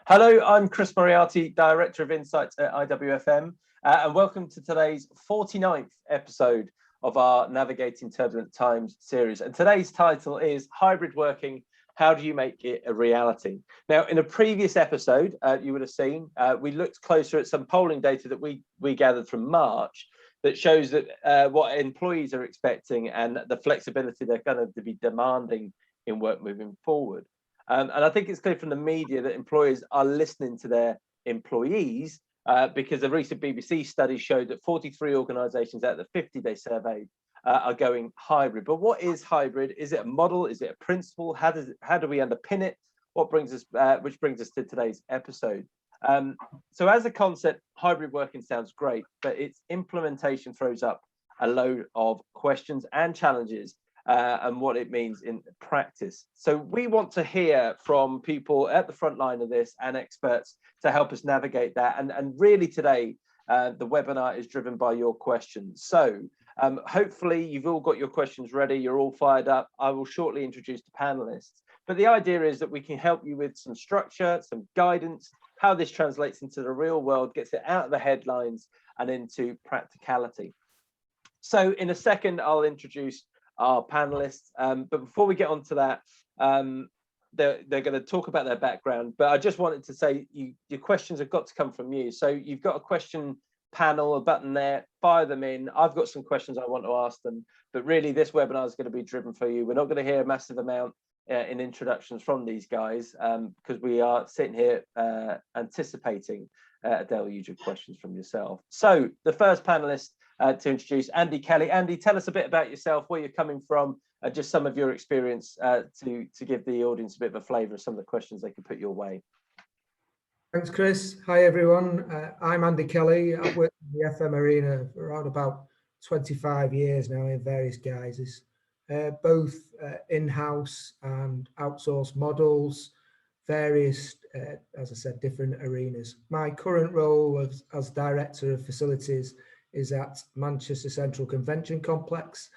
Hello, I'm Chris Moriarty, Director of Insights at IWFM, and welcome to today's 49th episode of our Navigating Turbulent Times series. And today's title is Hybrid Working, How Do You Make It a Reality? Now, in a previous episode, you would have seen, we looked closer at some polling data that we gathered from March that shows that what employees are expecting and the flexibility they're going to be demanding in work moving forward. And I think it's clear from the media that employers are listening to their employees because a recent BBC study showed that 43 organisations out of the 50 they surveyed are going hybrid. But what is hybrid? Is it a model? Is it a principle? How do we underpin it? Which brings us to today's episode. So as a concept, hybrid working sounds great, but its implementation throws up a load of questions and challenges. And what it means in practice. So we want to hear from people at the front line of this and experts to help us navigate that. And really today, the webinar is driven by your questions. So hopefully you've all got your questions ready. You're all fired up. I will shortly introduce the panelists. But the idea is that we can help you with some structure, some guidance, how this translates into the real world, gets it out of the headlines and into practicality. So in a second, I'll introduce our panelists, but before we get on to that, they're going to talk about their background, but I just wanted to say your questions have got to come from you. So you've got a question panel, a button there, fire them in. I've got some questions I want to ask them, but really this webinar is going to be driven for you. We're not going to hear a massive amount in introductions from these guys because we are sitting here anticipating a deluge of questions from yourself. So the first panelist to introduce Andy Kelly. Andy, tell us a bit about yourself, where you're coming from, just some of your experience to give the audience a bit of a flavour of some of the questions they can put your way. Thanks, Chris. Hi, everyone. I'm Andy Kelly. I've worked in the FM arena for around about 25 years now in various guises, both in-house and outsourced models, various, as I said, different arenas. My current role as Director of Facilities is at Manchester Central Convention Complex,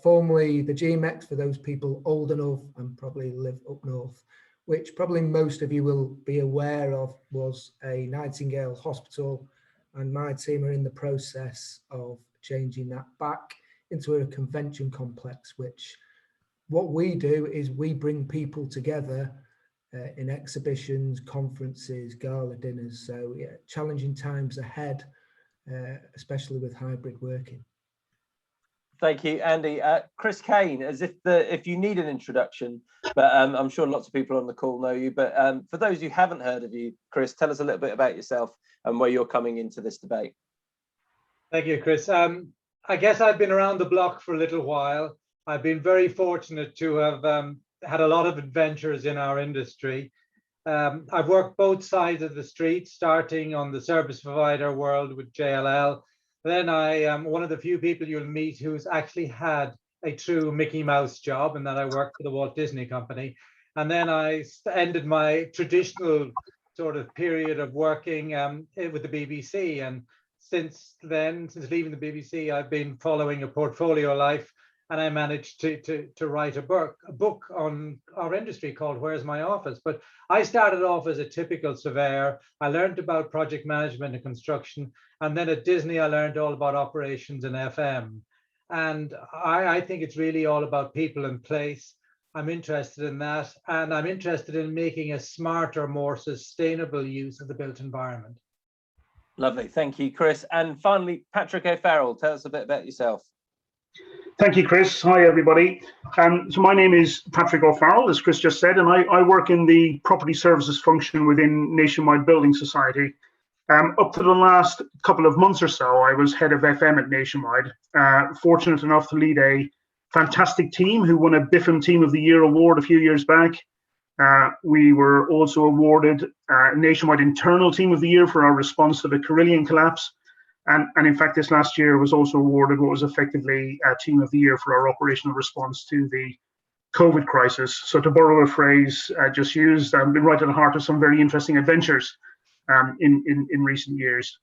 formerly the GMEX for those people old enough and probably live up north, which probably most of you will be aware of was a Nightingale hospital, and my team are in the process of changing that back into a convention complex, which what we do is we bring people together in exhibitions, conferences, gala dinners. So yeah, challenging times ahead, especially with hybrid working. Thank you, Andy. Chris Kane, as if you need an introduction, but I'm sure lots of people on the call know you. But for those who haven't heard of you, Chris, tell us a little bit about yourself and where you're coming into this debate. Thank you, Chris. I guess I've been around the block for a little while. I've been very fortunate to have had a lot of adventures in our industry. I've worked both sides of the street, starting on the service provider world with JLL. Then I am one of the few people you'll meet who's actually had a true Mickey Mouse job, and that I worked for the Walt Disney Company. And then I ended my traditional sort of period of working with the BBC. And since then, since leaving the BBC, I've been following a portfolio life. And I managed to write a book on our industry called Where's My Office? But I started off as a typical surveyor. I learned about project management and construction. And then at Disney, I learned all about operations and FM. And I think it's really all about people and place. I'm interested in that. And I'm interested in making a smarter, more sustainable use of the built environment. Lovely. Thank you, Chris. And finally, Patrick O'Farrell, tell us a bit about yourself. Thank you, Chris. Hi, everybody. So my name is Patrick O'Farrell, as Chris just said, and I work in the property services function within Nationwide Building Society. Up to the last couple of months or so, I was head of FM at Nationwide, fortunate enough to lead a fantastic team who won a BIFM Team of the Year award a few years back. We were also awarded Nationwide Internal Team of the Year for our response to the Carillion collapse. And in fact, this last year was also awarded what was effectively Team of the Year for our operational response to the COVID crisis. So to borrow a phrase just used, I've been right at the heart of some very interesting adventures in recent years.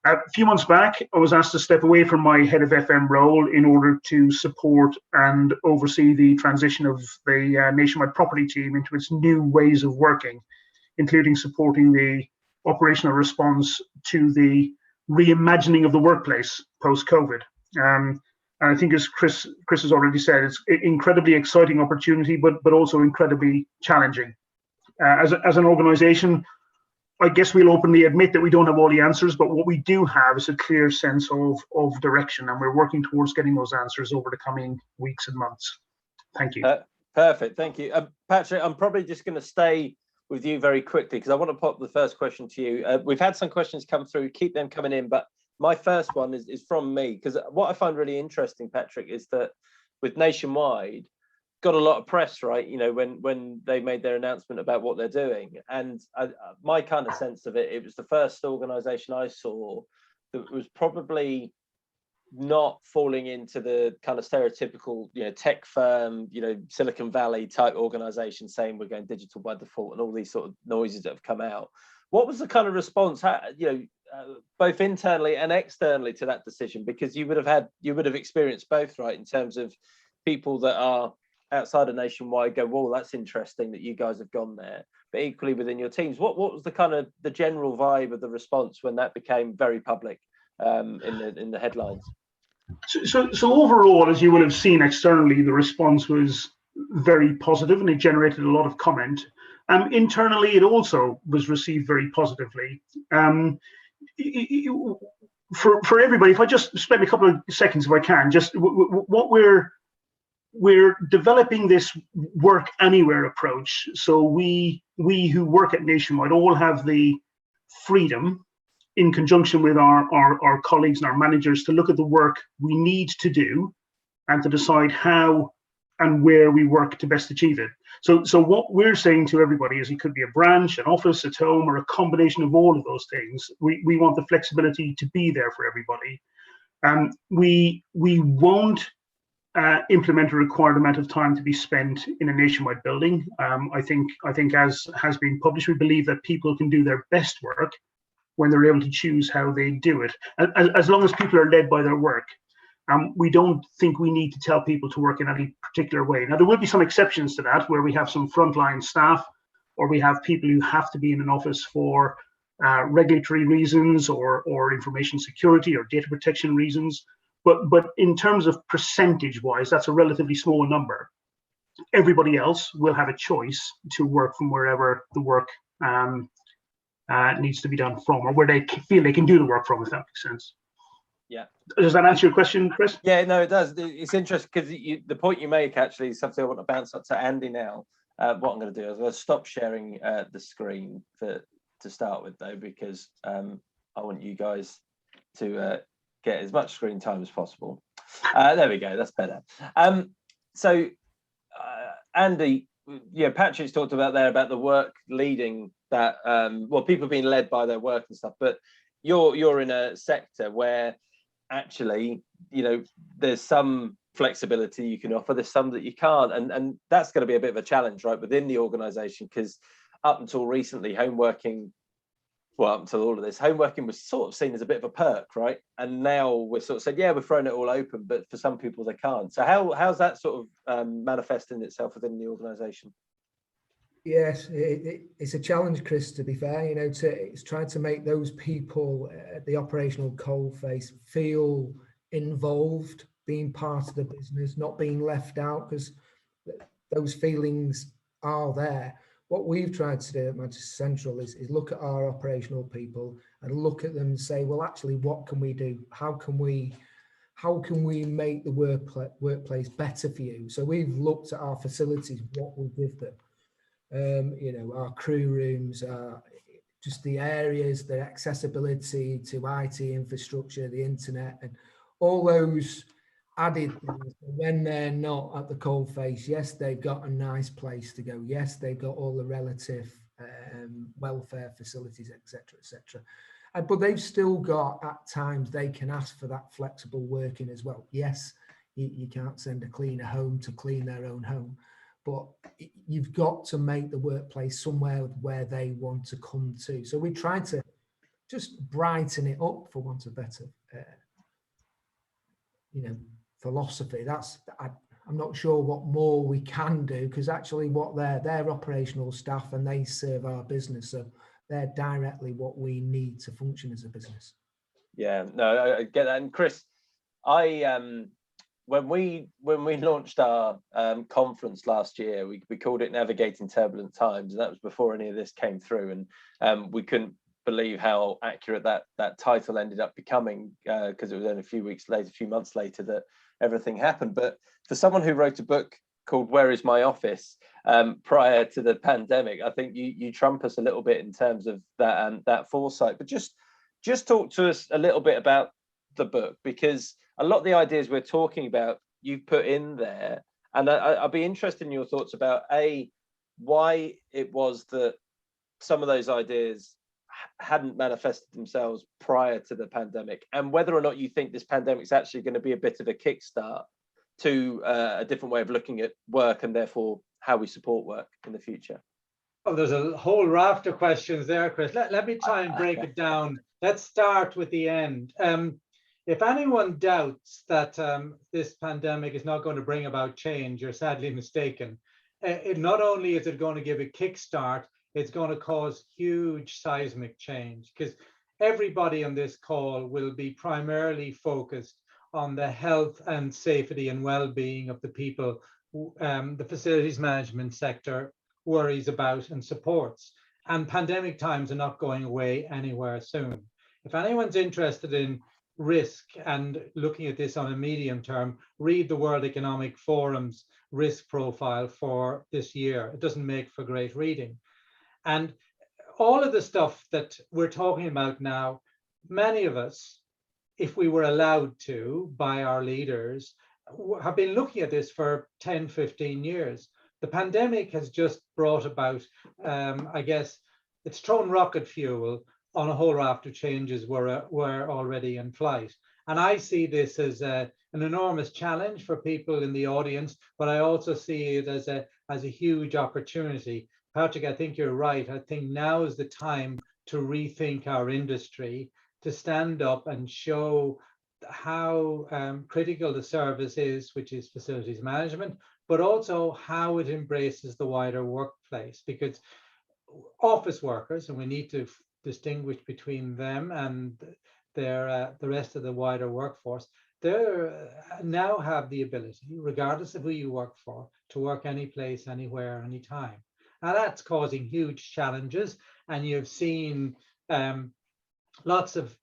A few months back, I was asked to step away from my head of FM role in order to support and oversee the transition of the Nationwide property team into its new ways of working, including supporting the operational response to the reimagining of the workplace post-COVID. And I think, as Chris has already said, it's an incredibly exciting opportunity, but also incredibly challenging. As an organisation, I guess we'll openly admit that we don't have all the answers, but what we do have is a clear sense of direction, and we're working towards getting those answers over the coming weeks and months. Thank you. Perfect, thank you. Patrick, I'm probably just going to stay with you very quickly because I want to pop the first question to you. We've had some questions come through, keep them coming in, but my first one is from me, because what I find really interesting, Patrick, is that with Nationwide, got a lot of press, right? You know, when they made their announcement about what they're doing, and my kind of sense of it, it was the first organisation I saw that was probably not falling into the kind of stereotypical, you know, tech firm, you know, Silicon Valley type organisation saying we're going digital by default and all these sort of noises that have come out. What was the kind of response, you know, both internally and externally to that decision? Because you would have experienced both, right, in terms of people that are outside of Nationwide go, well, that's interesting that you guys have gone there, but equally within your teams, what was the kind of the general vibe of the response when that became very public in the headlines? So overall, as you will have seen externally, the response was very positive and it generated a lot of comment. Internally, it also was received very positively. For everybody, if I just spend a couple of seconds, if I can, just what we're developing this work anywhere approach. So we who work at Nationwide all have the freedom, in conjunction with our colleagues and our managers, to look at the work we need to do and to decide how and where we work to best achieve it. So what we're saying to everybody is it could be a branch, an office, at home, or a combination of all of those things. We want the flexibility to be there for everybody. We won't implement a required amount of time to be spent in a Nationwide building. I think as has been published, we believe that people can do their best work when they're able to choose how they do it, as long as people are led by their work. We don't think we need to tell people to work in any particular way. Now, there will be some exceptions to that, where we have some frontline staff, or we have people who have to be in an office for regulatory reasons or information security or data protection reasons. But in terms of percentage-wise, that's a relatively small number. Everybody else will have a choice to work from wherever the work needs to be done from, or where they feel they can do the work from, if that makes sense. Yeah. Does that answer your question, Chris? Yeah, no, it does. It's interesting because the point you make actually is something I want to bounce up to Andy now. What I'm going to do is I'm going to stop sharing the screen to start with, though, because I want you guys to get as much screen time as possible. There we go. That's better. So, Andy, yeah, Patrick's talked about the work leading that. Well, people being led by their work and stuff, but you're in a sector where actually, you know, there's some flexibility you can offer, there's some that you can't, and that's going to be a bit of a challenge, right, within the organization, because up until recently, up until all of this, homeworking was sort of seen as a bit of a perk, right? And now we're sort of saying, yeah, we're throwing it all open, but for some people they can't. So how's that sort of manifesting itself within the organization? Yes, it's a challenge, Chris, to be fair. You know, it's trying to make those people at the operational coalface feel involved, being part of the business, not being left out, because those feelings are there. What we've tried to do at Manchester Central is look at our operational people and look at them and say, well, actually, what can we do? How can we make the workplace better for you? So we've looked at our facilities, what we give them. You know, our crew rooms, just the areas, the accessibility to IT infrastructure, the internet, and all those added things. When they're not at the coalface, yes, they've got a nice place to go. Yes, they've got all the relative welfare facilities, etc., etc. But they've still got, at times, they can ask for that flexible working as well. Yes, you can't send a cleaner home to clean their own home, but you've got to make the workplace somewhere where they want to come to. So we try to just brighten it up, for want of better, philosophy. I'm not sure what more we can do, because actually what they're operational staff and they serve our business. So they're directly what we need to function as a business. Yeah, no, I get that. And Chris, I when we launched our conference last year, we called it Navigating Turbulent Times, and that was before any of this came through. And we couldn't believe how accurate that title ended up becoming, because it was only a few months later that everything happened. But for someone who wrote a book called Where Is My Office prior to the pandemic, I think you trump us a little bit in terms of that foresight. But just talk to us a little bit about the book, because a lot of the ideas we're talking about you've put in there, and I'll be interested in your thoughts about why it was that some of those ideas hadn't manifested themselves prior to the pandemic, and whether or not you think this pandemic is actually going to be a bit of a kickstart to a different way of looking at work and therefore how we support work in the future. Oh, there's a whole raft of questions there, Chris. Let me try and break it down. Let's start with the end. If anyone doubts that this pandemic is not going to bring about change, you're sadly mistaken. Not only is it going to give a kickstart, it's going to cause huge seismic change, because everybody on this call will be primarily focused on the health and safety and well-being of the people the facilities management sector worries about and supports. And pandemic times are not going away anywhere soon. If anyone's interested in risk and looking at this on a medium term, read the World Economic Forum's risk profile for this year. It doesn't make for great reading. And all of the stuff that we're talking about now, many of us, if we were allowed to by our leaders, have been looking at this for 10, 15 years. The pandemic has just brought about, I guess, it's thrown rocket fuel on a whole raft of changes were already in flight. And I see this as an enormous challenge for people in the audience, but I also see it as a huge opportunity. Patrick, I think you're right. I think now is the time to rethink our industry, to stand up and show how critical the service is, which is facilities management, but also how it embraces the wider workplace. Because office workers, and we need to distinguish between them and the rest of the wider workforce, they now have the ability, regardless of who you work for, to work any place, anywhere, anytime. Now that's causing huge challenges, and you've seen lots of,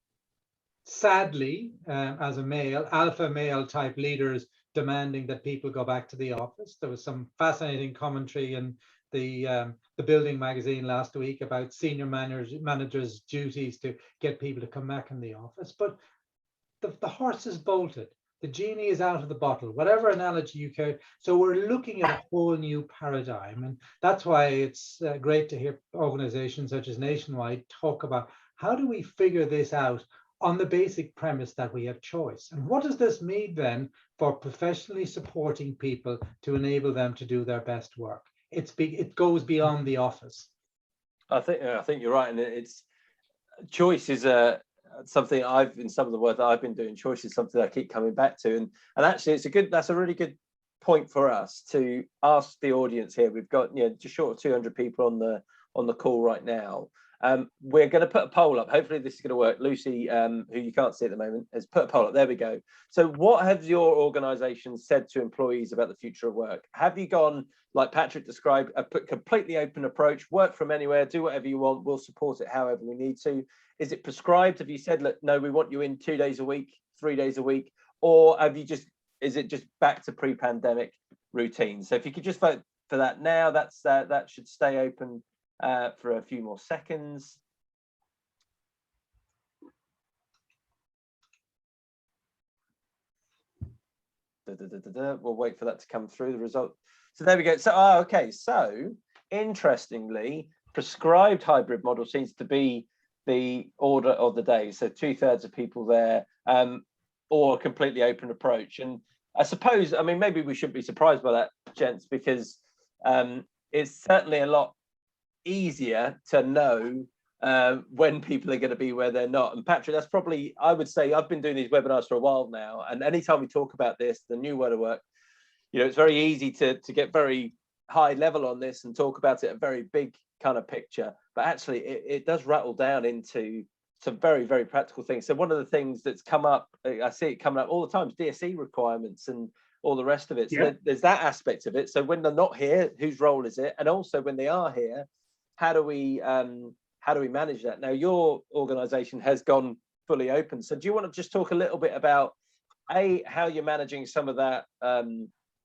sadly, as a male, alpha male type leaders demanding that people go back to the office. There was some fascinating commentary in the Building magazine last week about senior managers' duties to get people to come back in the office. But the horse is bolted. The genie is out of the bottle, whatever analogy you care. So we're looking at a whole new paradigm. And that's why it's great to hear organizations such as Nationwide talk about how do we figure this out on the basic premise that we have choice. And what does this mean then for professionally supporting people to enable them to do their best work? It goes beyond the office. I think you're right, and it's choice is something in some of the work that I've been doing. Choice is something I keep coming back to, and actually that's a really good point for us to ask the audience here. We've got just short of 200 people on the call right now. We're going to put a poll up. Hopefully this is going to work. Lucy, who you can't see at the moment, has put a poll up. There we go. So what have your organisation said to employees about the future of work? Have you gone, like Patrick described, a completely open approach, work from anywhere, do whatever you want, we'll support it however we need to? Is it prescribed? Have you said, look, no, we want you in 2 days a week, 3 days a week? Or is it just back to pre-pandemic routines? So if you could just vote for that now, that should stay open for a few more seconds. We'll wait for that to come through, the result. So there we go. So, okay. So interestingly, prescribed hybrid model seems to be the order of the day. So 2/3 of people there, or a completely open approach. And I suppose, I mean, maybe we shouldn't be surprised by that, gents, because it's certainly a lot easier to know when people are going to be where they're not. And Patrick, that's probably, I would say, I've been doing these webinars for a while now, and anytime we talk about this, the new world of work, it's very easy to get very high level on this and talk about it a very big kind of picture, but actually it does rattle down into some very, very practical things. So one of the things that's come up, I see it coming up all the time, is DSE requirements and all the rest of it. So there's that aspect of it. So when they're not here, whose role is it? And also when they are here, how do we manage that? Now your organization has gone fully open. So do you want to just talk a little bit about how you're managing some of that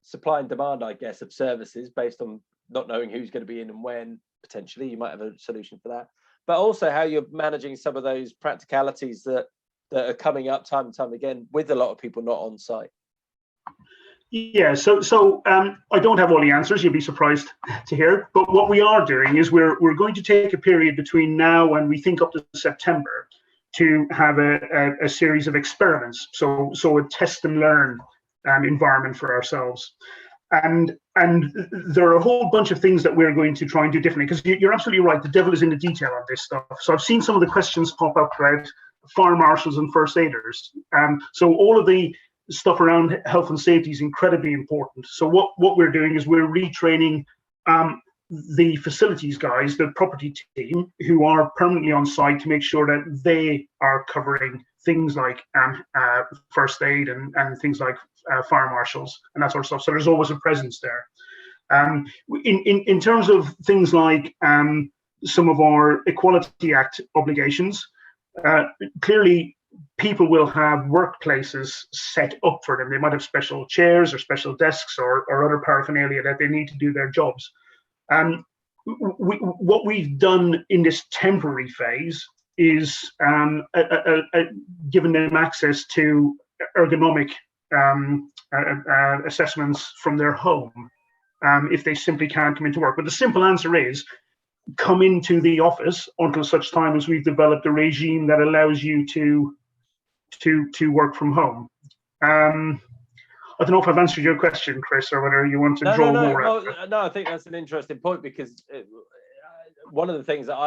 supply and demand, I guess, of services based on not knowing who's going to be in and when? Potentially you might have a solution for that, but also how you're managing some of those practicalities that are coming up time and time again with a lot of people not on site. Yeah, so I don't have all the answers, you'll be surprised to hear, but what we are doing is we're going to take a period between now and we think up to September to have a series of experiments, so a test and learn environment for ourselves. And there are a whole bunch of things that we're going to try and do differently, because you're absolutely right, the devil is in the detail on this stuff. So I've seen some of the questions pop up about fire marshals and first aiders. So all of the stuff around health and safety is incredibly important. So what we're doing is we're retraining the facilities guys, the property team, who are permanently on site, to make sure that they are covering things like first aid and things like fire marshals and that sort of stuff. So there's always a presence there. In terms of things like some of our Equality Act obligations, clearly people will have workplaces set up for them. They might have special chairs or special desks or other paraphernalia that they need to do their jobs. What we've done in this temporary phase is given them access to ergonomic assessments from their home if they simply can't come into work. But the simple answer is come into the office until such time as we've developed a regime that allows you to work from home. I don't know if I've answered your question, Chris, or whether you want to draw more out. No, I think that's an interesting point, because one of the things that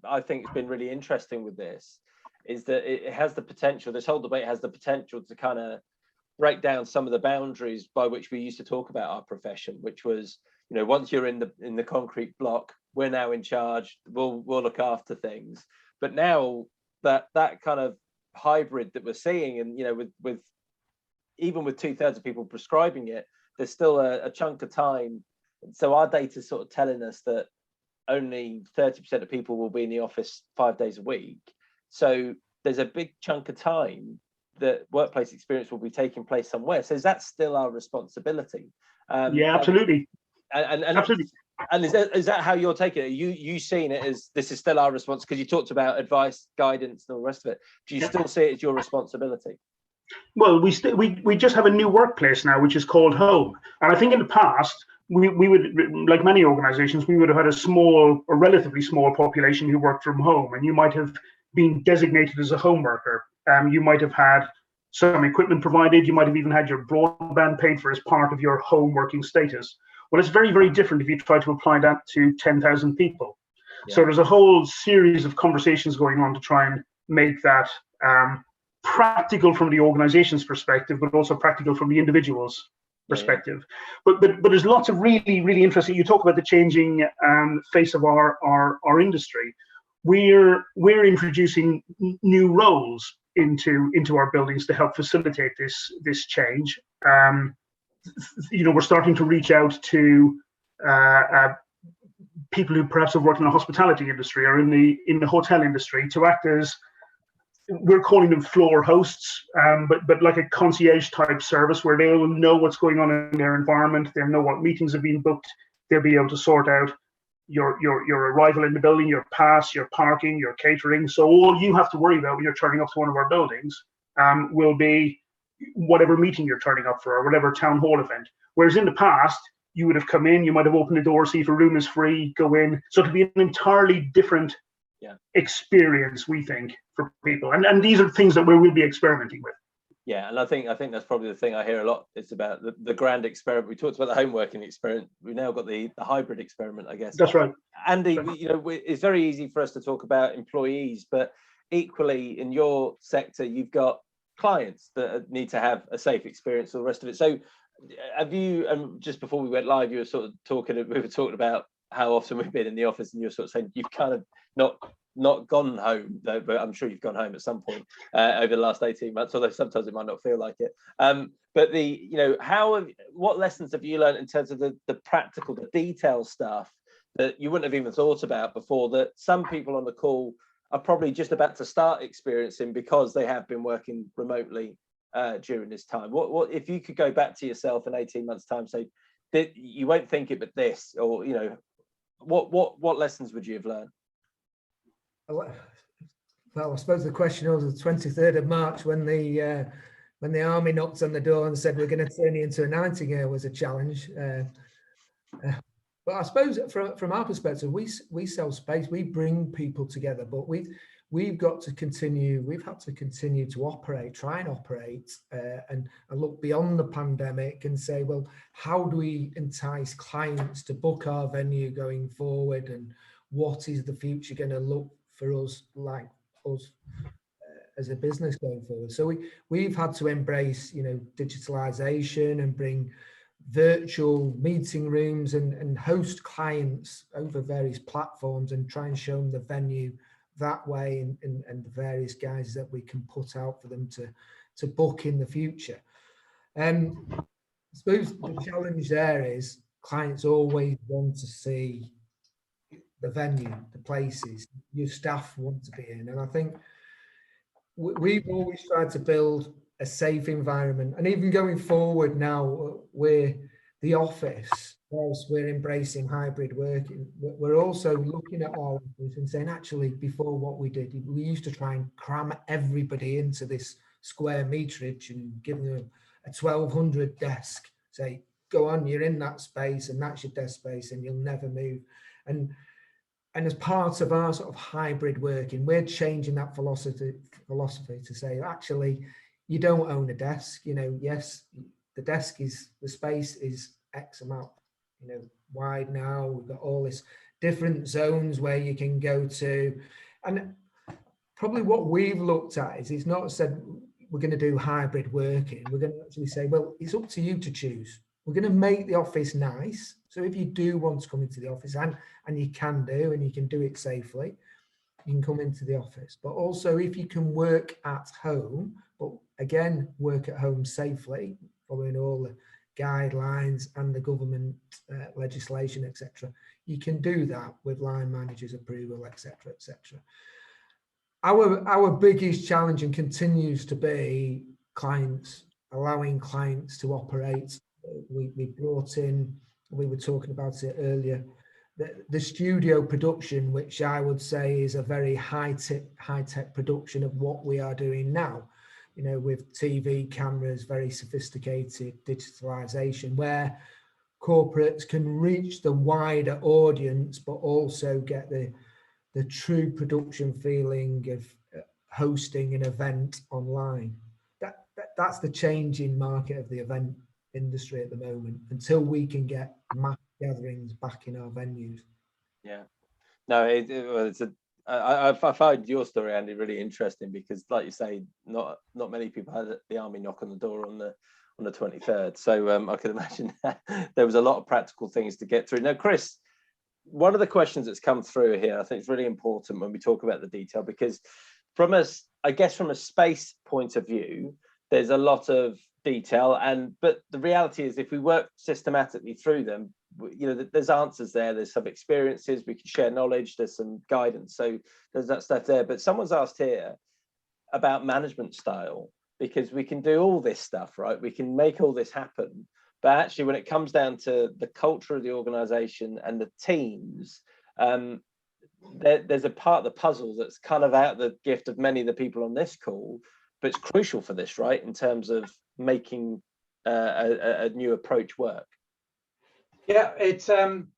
I think has been really interesting with this is that it has the potential, this whole debate has the potential to kind of break down some of the boundaries by which we used to talk about our profession, which was, once you're in the concrete block, we're now in charge, we'll look after things. But now that kind of hybrid that we're seeing, and with even with 2/3 of people prescribing it, there's still a chunk of time. So our data is sort of telling us that only 30% of people will be in the office 5 days a week. So there's a big chunk of time that workplace experience will be taking place somewhere. So is that still our responsibility? Yeah, absolutely. And absolutely. And is that how you're taking it? You seeing it as this is still our response? Because you talked about advice, guidance, and all the rest of it. Do you still see it as your responsibility? Well, we just have a new workplace now, which is called home. And I think in the past, we would, like many organizations, we would have had a relatively small population who worked from home, and you might have been designated as a home worker. You might have had some equipment provided. You might have even had your broadband paid for as part of your home working status. Well, it's very, very different if you try to apply that to 10,000 people. Yeah. So there's a whole series of conversations going on to try and make that practical from the organization's perspective, but also practical from the individual's perspective. Yeah. But there's lots of really, really interesting. You talk about the changing face of our industry. We're introducing new roles into our buildings to help facilitate this change. We're starting to reach out to people who perhaps have worked in the hospitality industry or in the hotel industry to act as, we're calling them floor hosts, but like a concierge type service where they will know what's going on in their environment. They'll know what meetings have been booked. They'll be able to sort out your arrival in the building, your pass, your parking, your catering. So all you have to worry about when you're turning up to one of our buildings will be whatever meeting you're turning up for or whatever town hall event. Whereas in the past, you would have come in, you might have opened the door, see if a room is free, go in. So it could be an entirely different experience, we think, for people. And these are things that we will be experimenting with. Yeah, and I think that's probably the thing I hear a lot. It's about the grand experiment. We talked about the home working experiment. We've now got the hybrid experiment, I guess. That's right. Andy, it's very easy for us to talk about employees, but equally in your sector, you've got clients that need to have a safe experience, all the rest of it. So have you, and just before we went live, you were sort of talking, we were talking about how often we've been in the office, and you're sort of saying you've kind of not gone home though, but I'm sure you've gone home at some point over the last 18 months, although sometimes it might not feel like it. But what lessons have you learned in terms of the practical, the detail stuff that you wouldn't have even thought about before, that some people on the call are probably just about to start experiencing because they have been working remotely during this time? What if you could go back to yourself in 18 months' time, say that you won't think it, but this, or what lessons would you have learned? Well, I suppose the question was the 23rd of March when the army knocked on the door and said we're going to turn you into a nightingale was a challenge. But I suppose from our perspective, we sell space, we bring people together, but we've got to continue, we've had to continue to operate, try and operate and look beyond the pandemic and say, well, how do we entice clients to book our venue going forward, and what is the future going to look for us like us as a business going forward? So we've had to embrace, digitalization and bring virtual meeting rooms and host clients over various platforms and try and show them the venue that way, and the various guises that we can put out for them to book in the future. I suppose the challenge there is clients always want to see the venue, the places, your staff want to be in. And I think we've always tried to build a safe environment. And even going forward now, we're the office, whilst we're embracing hybrid working, we're also looking at our office and saying, actually, before what we did, we used to try and cram everybody into this square meterage and give them a 1200 desk, say, go on, you're in that space and that's your desk space and you'll never move. And as part of our sort of hybrid working, we're changing that philosophy to say, actually, you don't own a desk. Yes, the desk is, the space is X amount, wide now. We've got all this different zones where you can go to. And probably what we've looked at is, it's not said we're going to do hybrid working. We're going to actually say, well, it's up to you to choose. We're going to make the office nice. So if you do want to come into the office, and you can do, and you can do it safely, you can come into the office. But also, if you can work at home, but again, work at home safely, following all the guidelines and the government legislation, etc., you can do that with line managers' approval, etc., etc. Our biggest challenge, and continues to be, clients, allowing clients to operate. We brought in, we were talking about it earlier, the studio production, which I would say is a very high-tech production of what we are doing now, with TV cameras, very sophisticated digitalization, where corporates can reach the wider audience, but also get the true production feeling of hosting an event online. That's the changing market of the event industry at the moment, until we can get mass gatherings back in our venues. Yeah, no, I find your story, Andy, really interesting, because, like you say, not many people had the army knock on the door on the 23rd. So I can imagine there was a lot of practical things to get through. Now, Chris, one of the questions that's come through here, I think it's really important when we talk about the detail, because from a space point of view, there's a lot of detail, but the reality is, if we work systematically through them, there's answers there, there's some experiences, we can share knowledge, there's some guidance, so there's that stuff there. But someone's asked here about management style, because we can do all this stuff, right? We can make all this happen, but actually when it comes down to the culture of the organization and the teams, there's a part of the puzzle that's kind of out of the gift of many of the people on this call, but it's crucial for this, right, in terms of making a new approach work. Yeah, it's I'm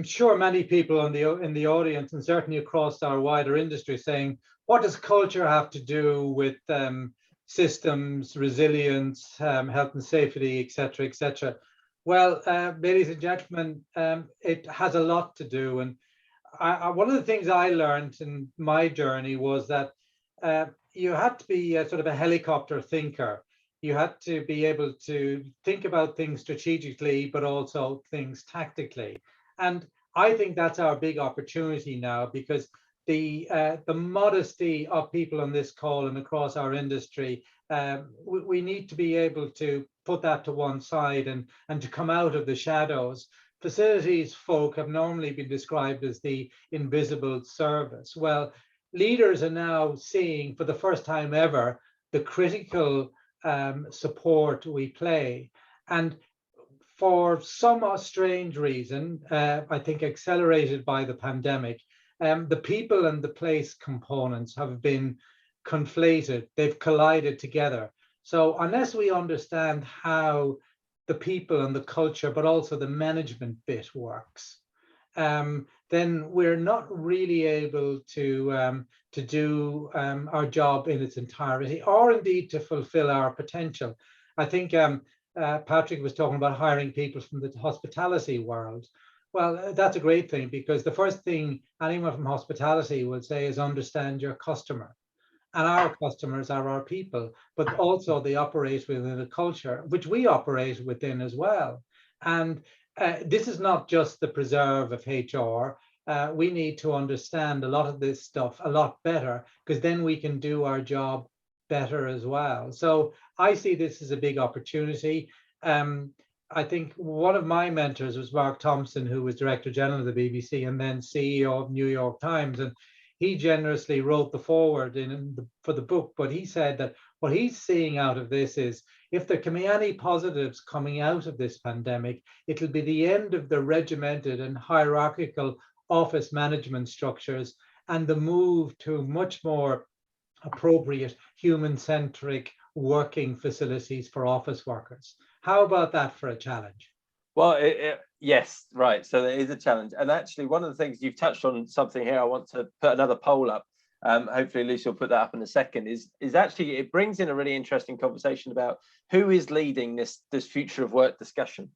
sure many people in the audience, and certainly across our wider industry, saying, what does culture have to do with systems, resilience, health and safety, etc., etc.? Well, ladies and gentlemen, it has a lot to do. And one of the things I learned in my journey was that you had to be sort of a helicopter thinker. You had to be able to think about things strategically, but also things tactically. And I think that's our big opportunity now, because the modesty of people on this call and across our industry, we need to be able to put that to one side and to come out of the shadows. Facilities folk have normally been described as the invisible service. Well, leaders are now seeing for the first time ever the critical support we play. And for some strange reason, I think accelerated by the pandemic, the people and the place components have been conflated. They've collided together. So unless we understand how the people and the culture, but also the management bit works, then we're not really able to do our job in its entirety, or indeed to fulfill our potential. I think Patrick was talking about hiring people from the hospitality world. Well, that's a great thing, because the first thing anyone from hospitality will say is understand your customer. And our customers are our people, but also they operate within a culture which we operate within as well. And this is not just the preserve of HR. We need to understand a lot of this stuff a lot better, because then we can do our job better as well. So I see this as a big opportunity. I think one of my mentors was Mark Thompson, who was Director General of the BBC and then CEO of New York Times. And he generously wrote the foreword for the book, but he said that what he's seeing out of this is, if there can be any positives coming out of this pandemic, it'll be the end of the regimented and hierarchical office management structures and the move to much more appropriate human-centric working facilities for office workers. How about that for a challenge? Well, yes, right. So there is a challenge. And actually, one of the things you've touched on something here, I want to put another poll up. Hopefully, Lucy will put that up in a second, is actually, it brings in a really interesting conversation about who is leading this future of work discussion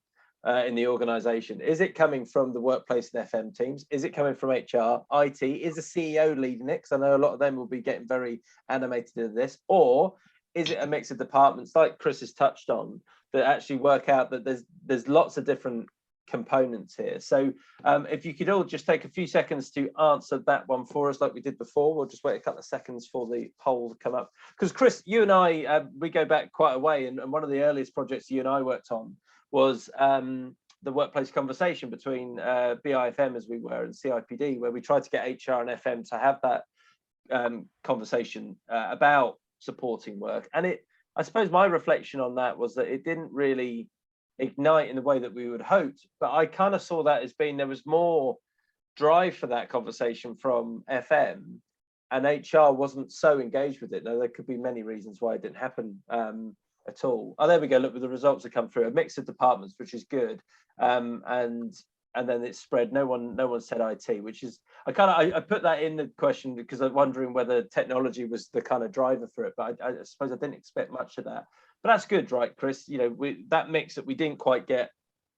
in the organization. Is it coming from the workplace and FM teams? Is it coming from HR, IT? Is the CEO leading it? Because I know a lot of them will be getting very animated in this. Or is it a mix of departments, like Chris has touched on, that actually work out that there's lots of different components here? So if you could all just take a few seconds to answer that one for us, like we did before. We'll just wait a couple of seconds for the poll to come up, because Chris, you and I, we go back quite a way, and one of the earliest projects you and I worked on was the workplace conversation between BIFM, as we were, and CIPD, where we tried to get HR and FM to have that conversation about supporting work. And I suppose my reflection on that was that it didn't really ignite in the way that we would hoped, but I kind of saw that as being, there was more drive for that conversation from FM, and HR wasn't so engaged with it. Now, there could be many reasons why it didn't happen at all. Oh, there we go. Look, with the results that come through, a mix of departments, which is good, and then it's spread. No one said IT, which is, I put that in the question because I'm wondering whether technology was the kind of driver for it, but I suppose I didn't expect much of that. But that's good, right, Chris? You know, that mix that we didn't quite get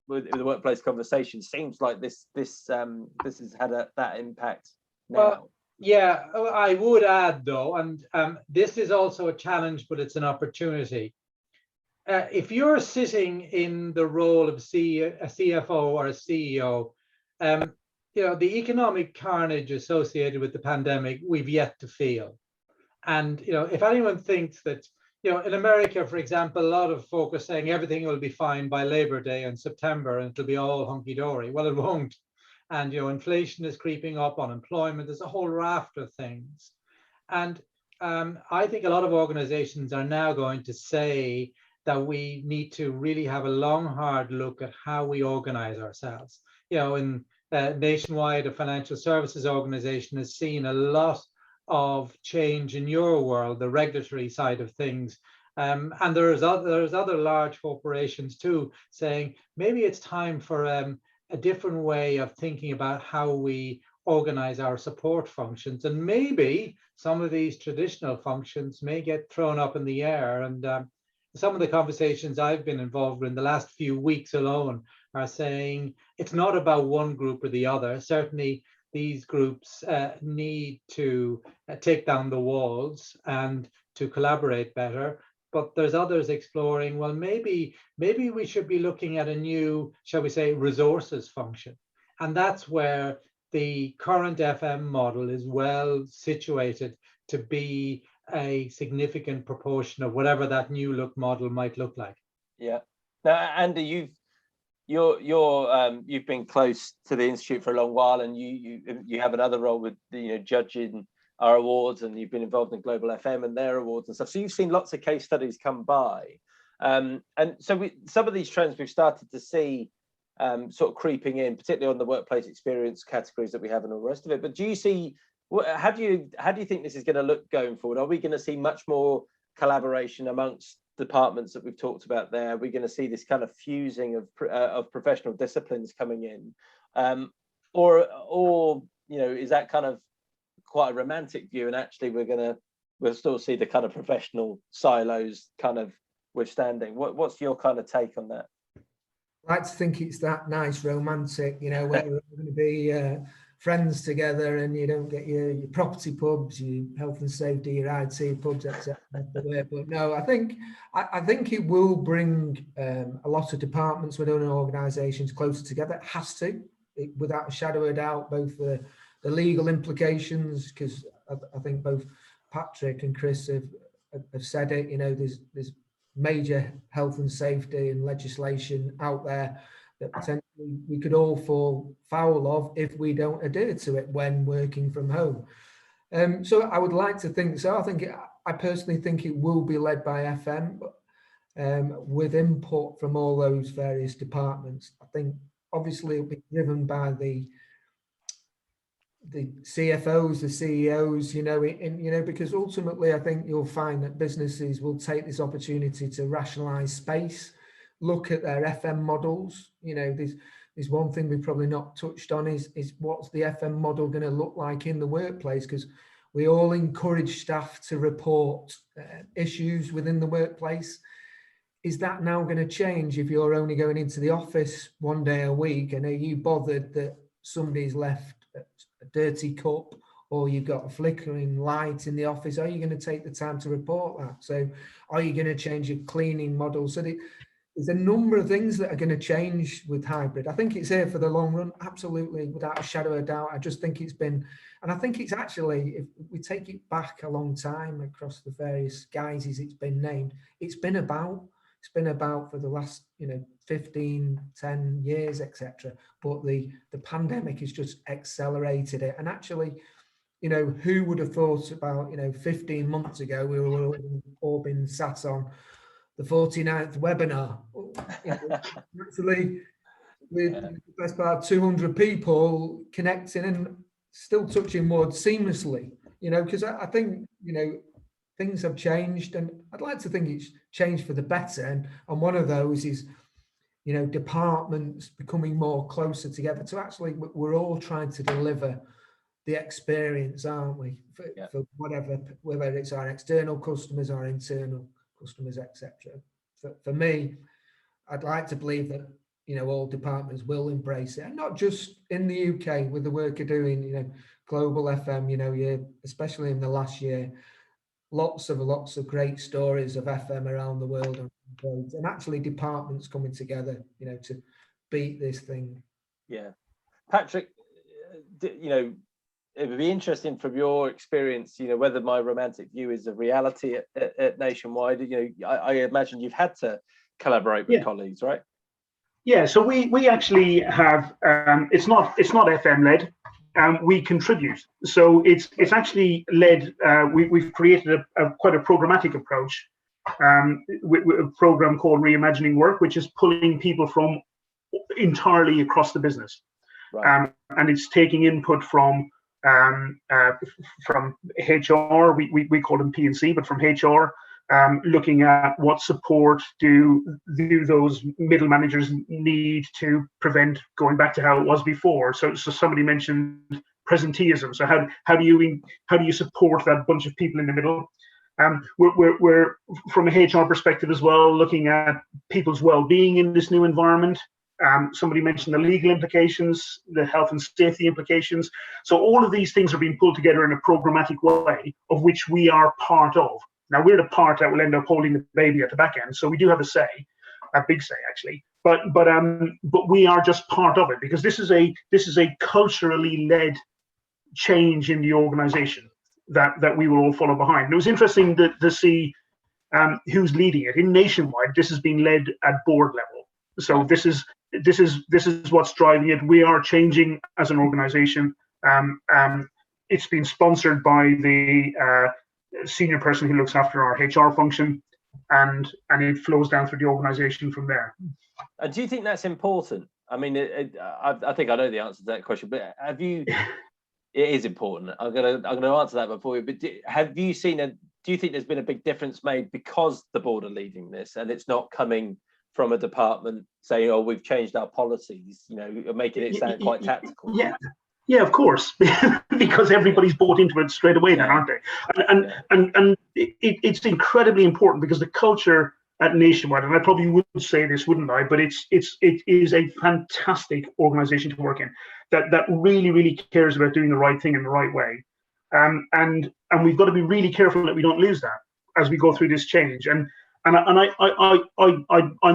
with the workplace conversation seems like this has had that impact now. Well, yeah, I would add though, and this is also a challenge, but it's an opportunity. If you're sitting in the role of a CFO or a CEO, you know, the economic carnage associated with the pandemic, we've yet to feel. And, you know, if anyone thinks that, you know, in America, for example, a lot of folk are saying everything will be fine by Labor Day in September and it'll be all hunky-dory. Well, it won't. And, you know, inflation is creeping up, unemployment, there's a whole raft of things. And I think a lot of organizations are now going to say that we need to really have a long, hard look at how we organize ourselves. You know, in Nationwide, a financial services organization, has seen a lot of change in your world, the regulatory side of things. And there's other large corporations too saying maybe it's time for a different way of thinking about how we organize our support functions. And maybe some of these traditional functions may get thrown up in the air. And some of the conversations I've been involved in the last few weeks alone are saying it's not about one group or the other. Certainly, these groups need to take down the walls and to collaborate better. but there's others exploring, well, maybe we should be looking at a new, shall we say, resources function. And that's where the current FM model is well situated to be a significant proportion of whatever that new look model might look like. Yeah. Now, Andy, you've been close to the Institute for a long while, and you have another role with judging our awards, and you've been involved in Global FM and their awards and stuff. So you've seen lots of case studies come by, and so some of these trends we've started to see sort of creeping in, particularly on the workplace experience categories that we have and all the rest of it. But do you see, how do you think this is going to look going forward? Are we going to see much more collaboration amongst departments that we've talked about there? Are we going to see this kind of fusing of professional disciplines coming in, or is that kind of quite a romantic view, and actually we'll still see the kind of professional silos kind of withstanding? What's your kind of take on that? I like to think it's that nice romantic, where we're going to be friends together, and you don't get your property pubs, your health and safety, your IT pubs, etc. But no, I think it will bring a lot of departments within organisations closer together. It has to, without a shadow of a doubt, both the legal implications, because I think both Patrick and Chris have said it. There's major health and safety and legislation out there that potentially we could all fall foul of if we don't adhere to it when working from home. So I would like to think so. I personally think it will be led by FM, but with input from all those various departments. I think obviously it'll be driven by the CFOs, the CEOs, because ultimately I think you'll find that businesses will take this opportunity to rationalize space, look at their FM models. There's one thing we've probably not touched on is what's the FM model going to look like in the workplace, because we all encourage staff to report issues within the workplace. Is that now going to change if you're only going into the office one day a week, and are you bothered that somebody's left a dirty cup or you've got a flickering light in the office? Are you going to take the time to report that? So are you going to change your cleaning model? So there's a number of things that are going to change with hybrid. I think it's here for the long run, absolutely, without a shadow of a doubt. I just think it's been, and I think it's actually, if we take it back a long time across the various guises it's been named, it's been about for the last 15, 10 years, etc. But the pandemic has just accelerated it. And actually, who would have thought about 15 months ago we were all been sat on the 49th webinar, actually with the best part of 200 people connecting and still touching wood seamlessly, because I think things have changed, and I'd like to think it's changed for the better. And one of those is, departments becoming more closer together to actually, we're all trying to deliver the experience, aren't we? For whatever, whether it's our external customers, our internal customers, etc. For me, I'd like to believe that, all departments will embrace it, and not just in the UK with the work you're doing, Global FM, especially in the last year, lots of great stories of FM around the world, and actually departments coming together, to beat this thing. Yeah, Patrick, it would be interesting from your experience, whether my romantic view is a reality at Nationwide. I imagine you've had to collaborate with colleagues, right? Yeah, so we actually have. It's not FM led. We contribute. So it's actually led, we've created quite a programmatic approach with a program called Reimagining Work, which is pulling people from entirely across the business. Right. And it's taking input from HR, we call them P&C, but from HR, looking at what support do those middle managers need to prevent going back to how it was before. So somebody mentioned presenteeism. So how do you support that bunch of people in the middle? We're from a HR perspective as well, looking at people's well-being in this new environment. Somebody mentioned the legal implications, the health and safety implications. So all of these things are being pulled together in a programmatic way, of which we are part of. Now we're the part that will end up holding the baby at the back end, so we do have a say, a big say actually. But we are just part of it, because this is a culturally led change in the organisation that we will all follow behind. And it was interesting to see who's leading it. In Nationwide, this has been led at board level. So this is what's driving it. We are changing as an organisation. It's been sponsored by the senior person who looks after our HR function, and it flows down through the organisation from there. And do you think that's important? I mean, I think I know the answer to that question, but have you? It is important. I'm gonna answer that before you. But have you seen do you think there's been a big difference made because the board are leading this, and it's not coming from a department saying, "Oh, we've changed our policies," making it sound quite tactical? Yeah, of course, because everybody's bought into it straight away, then, aren't they? And it's incredibly important, because the culture at Nationwide, and I probably would say this, wouldn't I? But it is a fantastic organisation to work in, that really, really cares about doing the right thing in the right way, and we've got to be really careful that we don't lose that as we go through this change. And I'm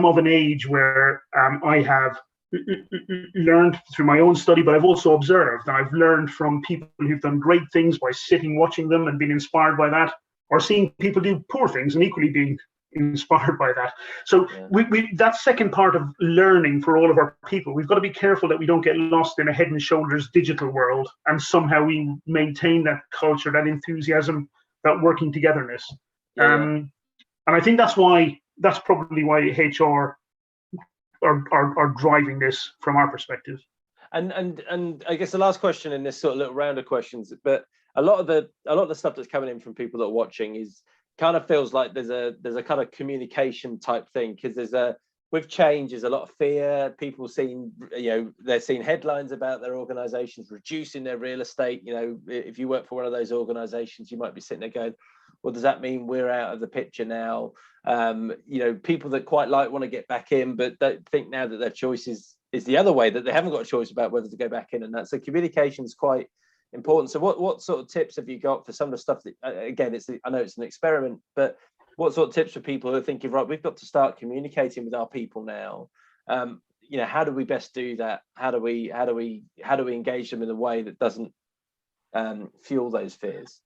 of an age where I have learned through my own study, but I've also observed, and I've learned from people who've done great things by sitting watching them and being inspired by that, or seeing people do poor things and equally being inspired by that. So we that second part of learning for all of our people, we've got to be careful that we don't get lost in a head and shoulders digital world, and somehow we maintain that culture, that enthusiasm, that working togetherness. And I think that's probably why HR are driving this from our perspective. And I guess the last question in this sort of little round of questions, but a lot of the stuff that's coming in from people that are watching is kind of feels like there's a kind of communication type thing, because with change there's a lot of fear. People seeing, they're seeing headlines about their organizations reducing their real estate. If you work for one of those organizations, you might be sitting there going, well, does that mean we're out of the picture now? People that quite want to get back in, but don't think now that their choice is the other way, that they haven't got a choice about whether to go back in, and that. So communication is quite important. So what sort of tips have you got for some of the stuff that, again, I know it's an experiment, but what sort of tips for people who are thinking, right, we've got to start communicating with our people now? How do we best do that? How do we engage them in a way that doesn't fuel those fears?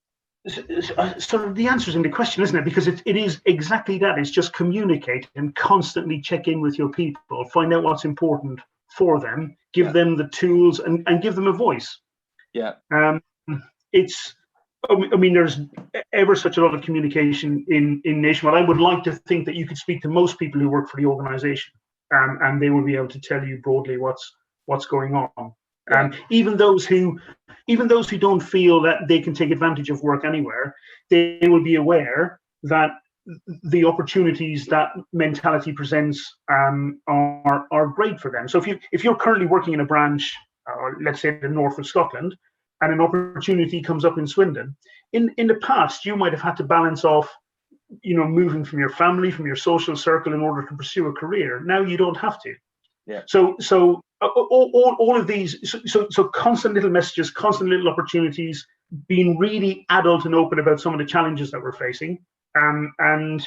So the answer is in the question, isn't it? Because it is exactly that. It's just communicate and constantly check in with your people, find out what's important for them, give them the tools, and give them a voice. There's ever such a lot of communication in Nationwide. I would like to think that you could speak to most people who work for the organization, and they will be able to tell you broadly what's going on. Even those who don't feel that they can take advantage of work anywhere, they will be aware that the opportunities that mentality presents are great for them. So if you're currently working in a branch, let's say the north of Scotland, and an opportunity comes up in Swindon, in the past you might have had to balance off, moving from your family, from your social circle in order to pursue a career. Now you don't have to. So all of these, so constant little messages, constant little opportunities, being really adult and open about some of the challenges that we're facing, and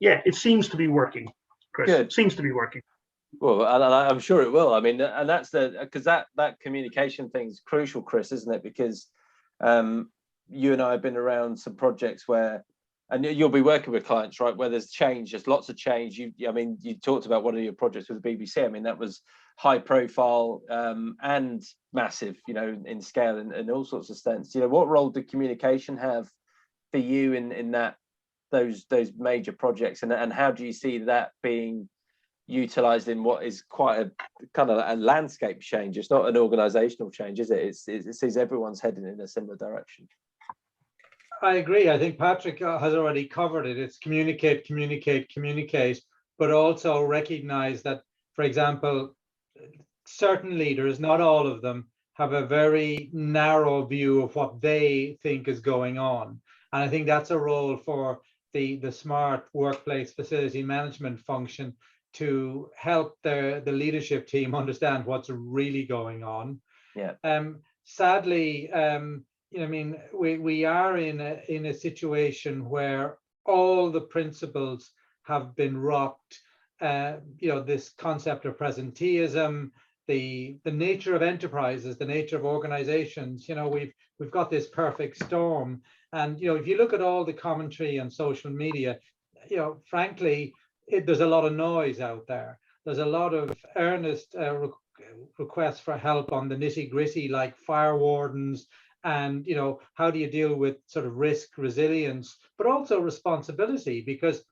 it seems to be working, Chris. Good. It seems to be working. Well, and I'm sure it will. I mean, and that's because that communication thing is crucial, Chris, isn't it? Because you and I have been around some projects where, and you'll be working with clients, right, where there's change, there's lots of change. You talked about one of your projects with the BBC. I mean, that was high profile and massive, in scale and all sorts of sense. What role did communication have for you in those major projects, and how do you see that being utilized in what is quite a kind of a landscape change? It's not an organizational change, is it? It sees everyone's heading in a similar direction. I agree. I think Patrick has already covered it. It's communicate, but also recognize that, for example, certain leaders, not all of them, have a very narrow view of what they think is going on. And I think that's a role for the smart workplace facility management function to help the leadership team understand what's really going on. Sadly, we are in a situation where all the principles have been rocked. This concept of presenteeism, the nature of enterprises, the nature of organizations, we've got this perfect storm. And, if you look at all the commentary on social media, frankly, there's a lot of noise out there. There's a lot of earnest requests for help on the nitty gritty, like fire wardens, and how do you deal with sort of risk resilience, but also responsibility, because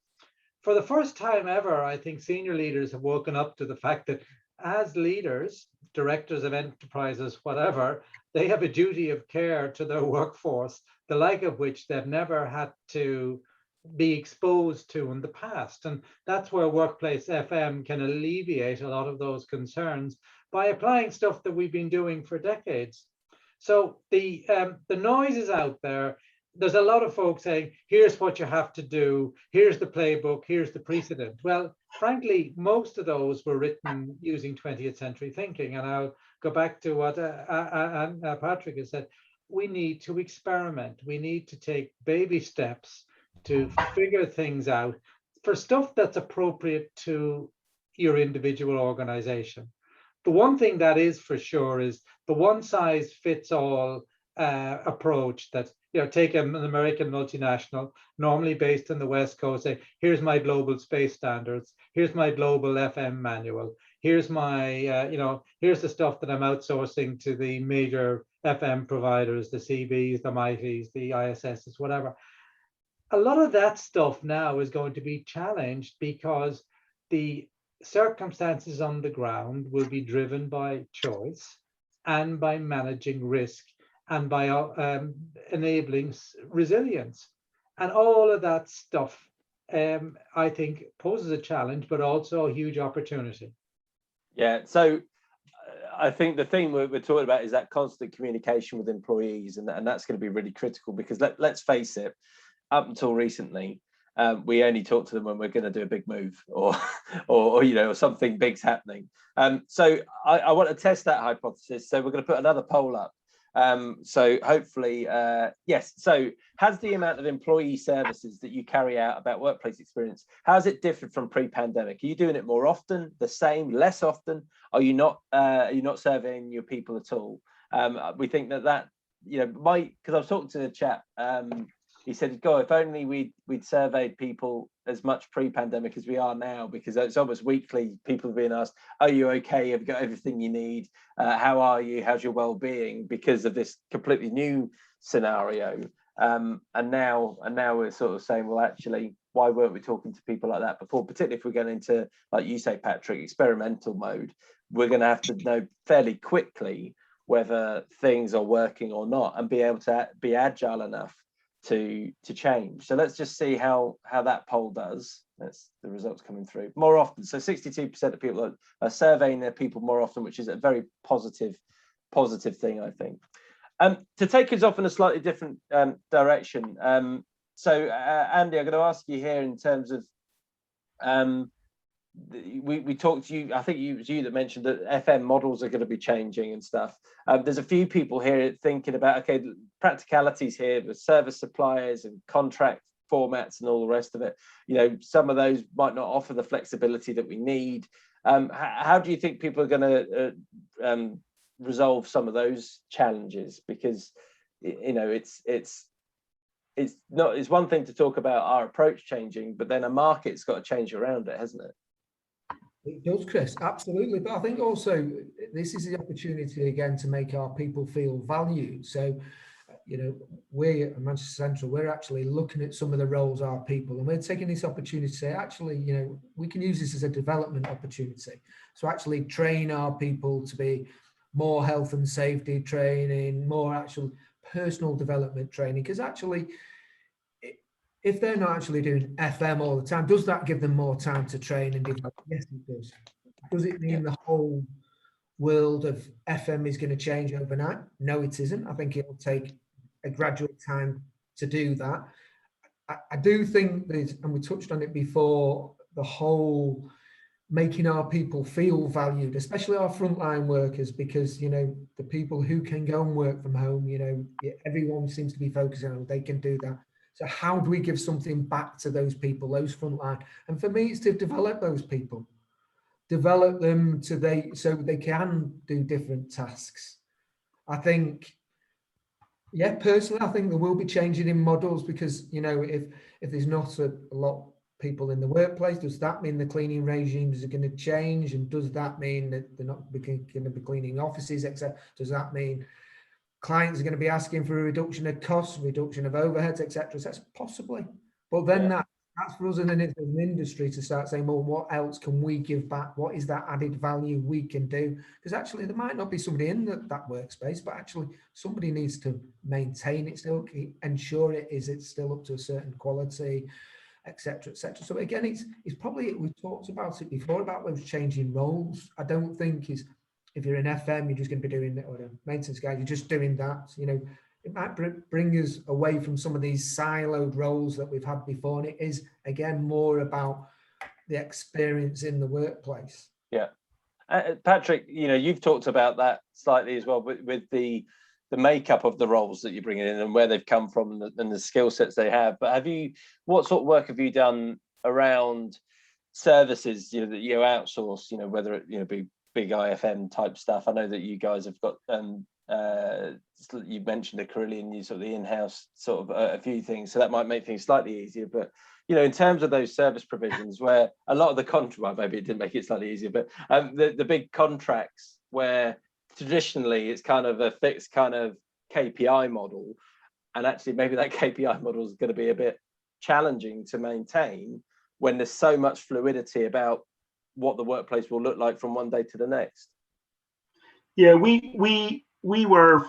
for the first time ever, I think senior leaders have woken up to the fact that as leaders, directors of enterprises, whatever, they have a duty of care to their workforce, the like of which they've never had to be exposed to in the past. And that's where Workplace FM can alleviate a lot of those concerns by applying stuff that we've been doing for decades. So the noise is out there. There's a lot of folks saying, here's what you have to do, here's the playbook, here's the precedent. Well, frankly, most of those were written using 20th century thinking. And I'll go back to what Patrick has said. We need to experiment. We need to take baby steps to figure things out for stuff that's appropriate to your individual organization. The one thing that is for sure is the one size fits all approach that, take an American multinational, normally based in the West Coast, say, here's my global space standards, here's my global FM manual, here's my, here's the stuff that I'm outsourcing to the major FM providers, the CBs, the Mighties, the ISSs, whatever. A lot of that stuff now is going to be challenged because the circumstances on the ground will be driven by choice and by managing risk and by enabling resilience. And all of that stuff, I think, poses a challenge, but also a huge opportunity. Yeah, so I think the thing we're talking about is that constant communication with employees, and that's going to be really critical because let's face it, up until recently, we only talk to them when we're going to do a big move or something big's happening. So I want to test that hypothesis. So we're going to put another poll up. So hopefully, yes. So has the amount of employee services that you carry out about workplace experience, how's it differed from pre-pandemic? Are you doing it more often, the same, less often? Are you not surveying your people at all? We think that because I was talking to the chap, he said, "God, if only we'd surveyed people as much pre-pandemic as we are now, because it's almost weekly. People are being asked, are you okay? Have you got everything you need? How are you? How's your well-being? Because of this completely new scenario. And now we're sort of saying, well, actually, why weren't we talking to people like that before? Particularly if we're going into, like you say, Patrick, experimental mode, we're going to have to know fairly quickly whether things are working or not, and be able to be agile enough to change. So let's just see how that poll does. That's the results coming through more often. So 62% of people are surveying their people more often, which is a very positive thing, I think. To take us off in a slightly different direction. So Andy, I'm going to ask you here in terms of we talked to you, I think it was you that mentioned that FM models are going to be changing and stuff. There's a few people here thinking about, okay, practicalities here with service suppliers and contract formats and all the rest of it. Some of those might not offer the flexibility that we need. How do you think people are going to resolve some of those challenges? Because it's one thing to talk about our approach changing, but then a market's got to change around it, hasn't it? It does, Chris, absolutely. But I think also this is the opportunity again to make our people feel valued. So, we at Manchester Central, we're actually looking at some of the roles our people, and we're taking this opportunity to say, actually, we can use this as a development opportunity. So actually train our people to be more health and safety training, more actual personal development training, because actually, if they're not actually doing FM all the time, does that give them more time to train and develop? Yes, it does. Does it mean the whole world of FM is going to change overnight? No, it isn't. I think it'll take a gradual time to do that. I do think there's, and we touched on it before, the whole making our people feel valued, especially our frontline workers, because, the people who can go and work from home, everyone seems to be focusing on, they can do that. So how do we give something back to those people, those frontline? And for me, it's to develop those people, develop them so they can do different tasks. I think, yeah, personally, I think there will be changing in models because, if there's not a lot of people in the workplace, does that mean the cleaning regimes are going to change? And does that mean that they're not going to be cleaning offices, etc.? Does that mean clients are going to be asking for a reduction of costs, reduction of overheads, etc.? So that's possibly. But then that's for us as an industry to start saying, well, what else can we give back? What is that added value we can do? Because actually there might not be somebody in that workspace, but actually somebody needs to maintain it still, ensure it's still up to a certain quality, etc., etc. So again, it's probably, we talked about it before, about those changing roles. I don't think if you're an FM, you're just going to be doing it, or a maintenance guy, you're just doing that. It might bring us away from some of these siloed roles that we've had before. And it is, again, more about the experience in the workplace. Yeah. Patrick, you've talked about that slightly as well, with the makeup of the roles that you're bringing in and where they've come from and the skill sets they have. But what sort of work have you done around services, that you outsource, whether it be big IFM type stuff? I know that you guys have got, you mentioned a Carillion, you sort of the in-house sort of a few things, so that might make things slightly easier. But in terms of those service provisions, where a lot of the contract, maybe it didn't make it slightly easier, but the big contracts where traditionally it's kind of a fixed kind of KPI model, and actually maybe that KPI model is going to be a bit challenging to maintain when there's so much fluidity about what the workplace will look like from one day to the next. Yeah, we were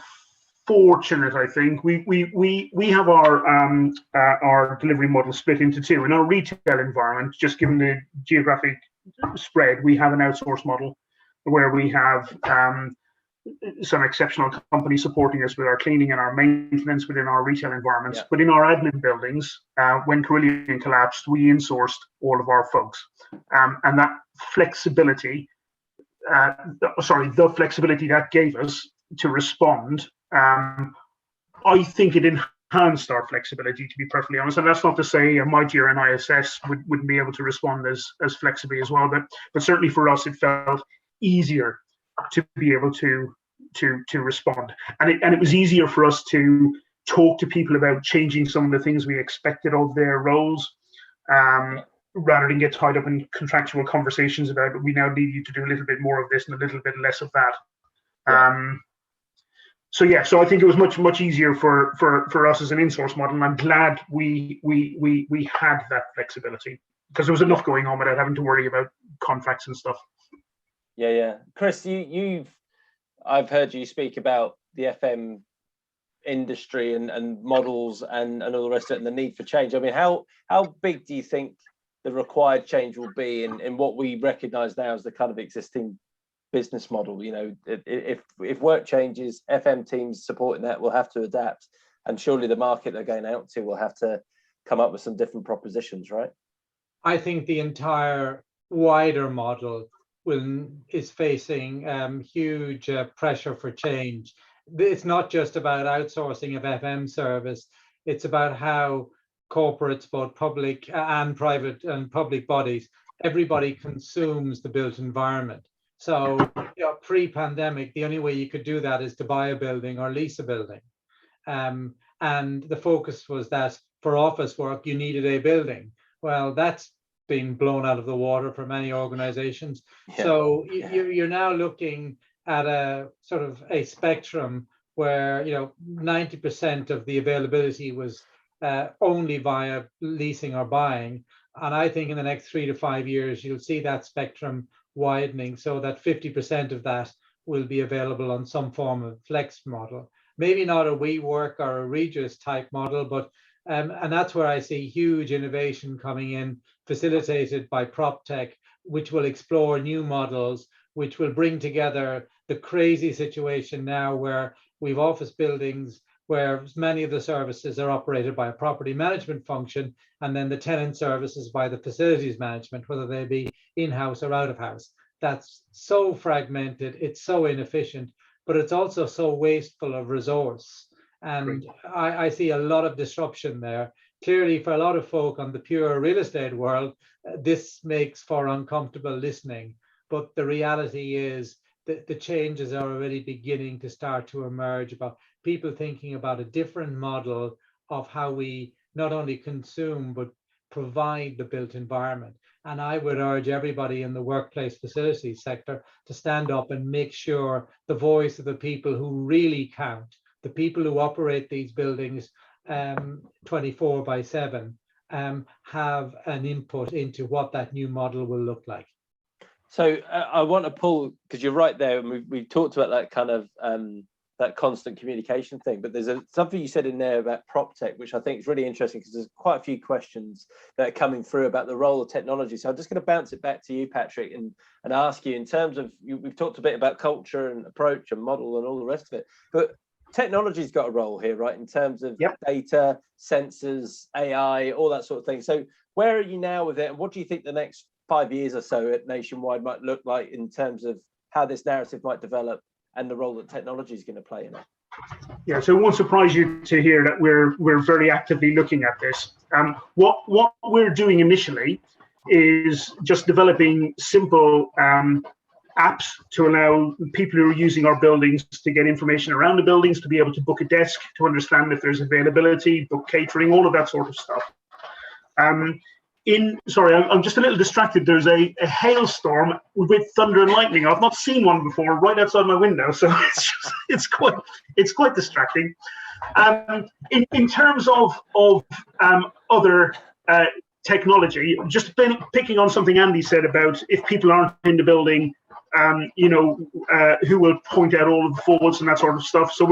fortunate, I think. We have our delivery model split into two. In our retail environment, just given the geographic spread, we have an outsource model where we have some exceptional companies supporting us with our cleaning and our maintenance within our retail environments. Yeah. But in our admin buildings, when Carillion collapsed, we insourced all of our folks. And that flexibility, the flexibility that gave us to respond, I think it enhanced our flexibility, to be perfectly honest. And that's not to say Mightier and ISS wouldn't be able to respond as flexibly as well, but certainly for us, it felt easier to be able to respond, and it was easier for us to talk to people about changing some of the things we expected of their roles, rather than get tied up in contractual conversations about, we now need you to do a little bit more of this and a little bit less of that. Yeah. So I think it was much easier for us as an in-source model, and I'm glad we had that flexibility, because there was enough going on without having to worry about contracts and stuff. Yeah. Chris, I've heard you speak about the FM industry and models and all the rest of it, and the need for change. I mean, how big do you think the required change will be in what we recognise now as the kind of existing business model? If work changes, FM teams supporting that will have to adapt, and surely the market they're going out to will have to come up with some different propositions, right? I think the entire wider model is facing huge pressure for change. It's not just about outsourcing of FM service, it's about how corporates, both public and private and public bodies, everybody consumes the built environment. So pre-pandemic, the only way you could do that is to buy a building or lease a building. And the focus was that for office work, you needed a building. Well, that's being blown out of the water for many organizations. Yeah. So you're now looking at a sort of a spectrum where 90% of the availability was only via leasing or buying. And I think in the next 3 to 5 years, you'll see that spectrum widening so that 50% of that will be available on some form of flex model. Maybe not a WeWork or a Regus type model, but and that's where I see huge innovation coming in, facilitated by PropTech, which will explore new models, which will bring together the crazy situation now where we've office buildings where many of the services are operated by a property management function, and then the tenant services by the facilities management, whether they be in-house or out of house. That's so fragmented, it's so inefficient, but it's also so wasteful of resource. And I see a lot of disruption there. clearly for a lot of folk on the pure real estate world, this makes for uncomfortable listening. But the reality is that the changes are already beginning to start to emerge about people thinking about a different model of how we not only consume, but provide the built environment. And I would urge everybody in the workplace facilities sector to stand up and make sure the voice of the people who really count, the people who operate these buildings 24/7, have an input into what that new model will look like. So I want to pull, because you're right there, and we've talked about that kind of that constant communication thing, but there's something you said in there about prop tech, which I think is really interesting, because there's quite a few questions that are coming through about the role of technology. So I'm just going to bounce it back to you, Patrick, and ask you, in terms of, we've talked a bit about culture and approach and model and all the rest of it, but technology's got a role here, right, in terms of data, sensors, AI, all that sort of thing. So where are you now with it, and what do you think the next 5 years or so at Nationwide might look like in terms of how this narrative might develop and the role that technology is going to play in it? Yeah, so it won't surprise you to hear that we're very actively looking at this. What we're doing initially is just developing simple apps to allow people who are using our buildings to get information around the buildings, to be able to book a desk, to understand if there's availability, book catering, all of that sort of stuff. Sorry, I'm just a little distracted. There's a hailstorm with thunder and lightning. I've not seen one before, right outside my window, so it's quite distracting. In terms of other technology, just picking on something Andy said about if people aren't in the building, who will point out all of the faults and that sort of stuff. So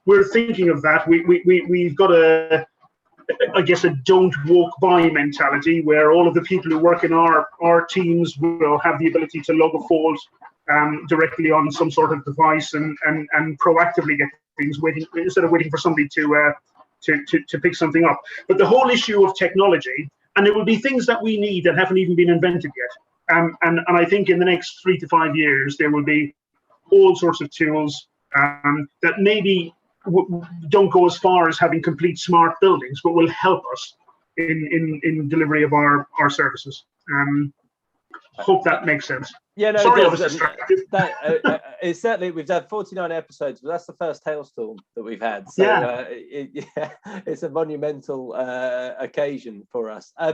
we're thinking of that. We've got a don't walk by mentality, where all of the people who work in our teams will have the ability to log a fault directly on some sort of device and proactively get things, instead of waiting for somebody to pick something up. But the whole issue of technology, and it will be things that we need that haven't even been invented yet. And I think in the next 3 to 5 years, there will be all sorts of tools that maybe don't go as far as having complete smart buildings, but will help us in delivery of our services. Hope that makes sense. Yeah, no, sorry, I was distracted. It's certainly, we've had 49 episodes, but that's the first hailstorm that we've had. So it's a monumental occasion for us. I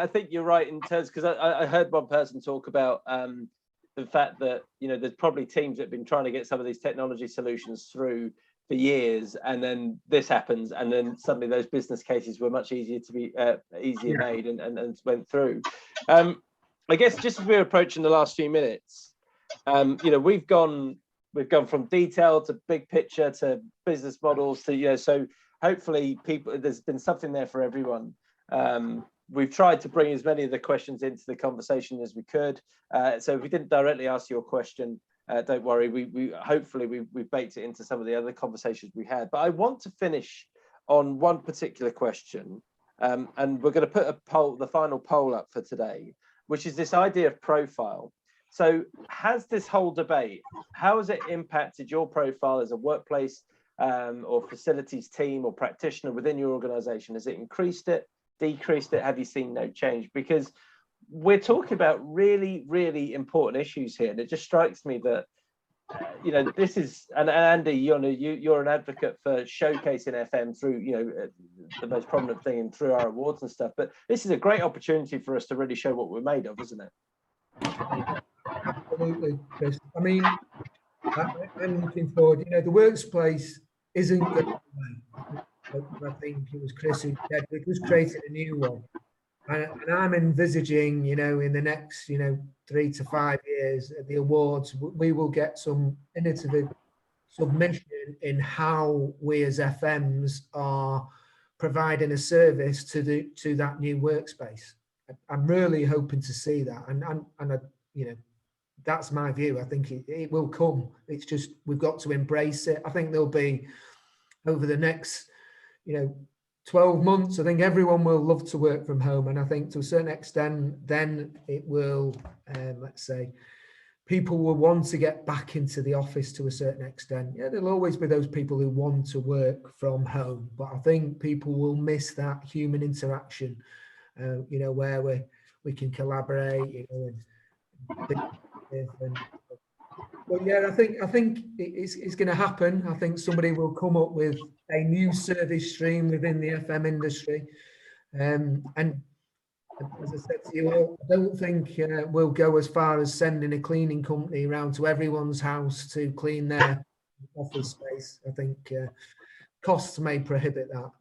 think you're right in terms, because I heard one person talk about the fact that, there's probably teams that have been trying to get some of these technology solutions through for years, and then this happens, and then suddenly those business cases were much easier to be made and went through. I guess just as we're approaching the last few minutes, we've gone from detail to big picture to business models to, so hopefully there's been something there for everyone. We've tried to bring as many of the questions into the conversation as we could. So if we didn't directly ask your question, don't worry, we hopefully we've baked it into some of the other conversations we had. But I want to finish on one particular question, and we're going to put the final poll up for today, which is this idea of profile. So has this whole debate, how has it impacted your profile as a workplace or facilities team or practitioner within your organization? Has it increased it, decreased it? Have you seen no change? Because we're talking about really, really important issues here, and it just strikes me that this is, and Andy, you're an advocate for showcasing FM through the most prominent thing and through our awards and stuff. But this is a great opportunity for us to really show what we're made of, isn't it? Absolutely, Chris. I mean, I'm looking forward. The workplace isn't going away. I think it was Chris who said it was creating a new one. And I'm envisaging, in the next, 3 to 5 years at the awards, we will get some innovative submission in how we as FMs are providing a service to that new workspace. I'm really hoping to see that, and that's my view. I think it will come. It's just we've got to embrace it. I think there'll be over the next 12 months, I think everyone will love to work from home, and I think to a certain extent then it will let's say people will want to get back into the office to a certain extent. Yeah, there'll always be those people who want to work from home, but I think people will miss that human interaction, where we can collaborate, but yeah, I think it's going to happen. I think somebody will come up with a new service stream within the FM industry, and as I said to you all, I don't think we'll go as far as sending a cleaning company around to everyone's house to clean their office space. I think costs may prohibit that.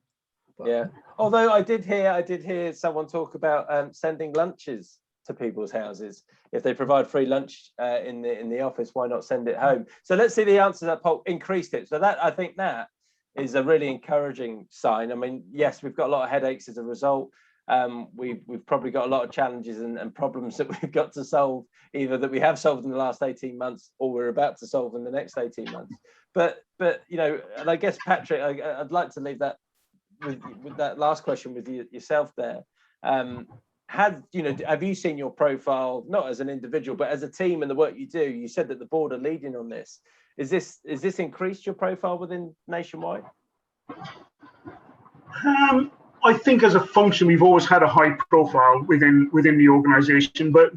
But, yeah. Although I did hear someone talk about sending lunches to people's houses. If they provide free lunch in the office, why not send it home? So let's see the answer to that poll. Increased it. So that, I think that is a really encouraging sign. I mean, yes, we've got a lot of headaches as a result. We've probably got a lot of challenges and problems that we've got to solve, either that we have solved in the last 18 months or we're about to solve in the next 18 months. But and I guess, Patrick, I'd like to leave that with that last question with yourself there. Have you seen your profile, not as an individual, but as a team and the work you do? You said that the board are leading on this. Is this increased your profile within Nationwide? I think as a function, we've always had a high profile within the organisation, but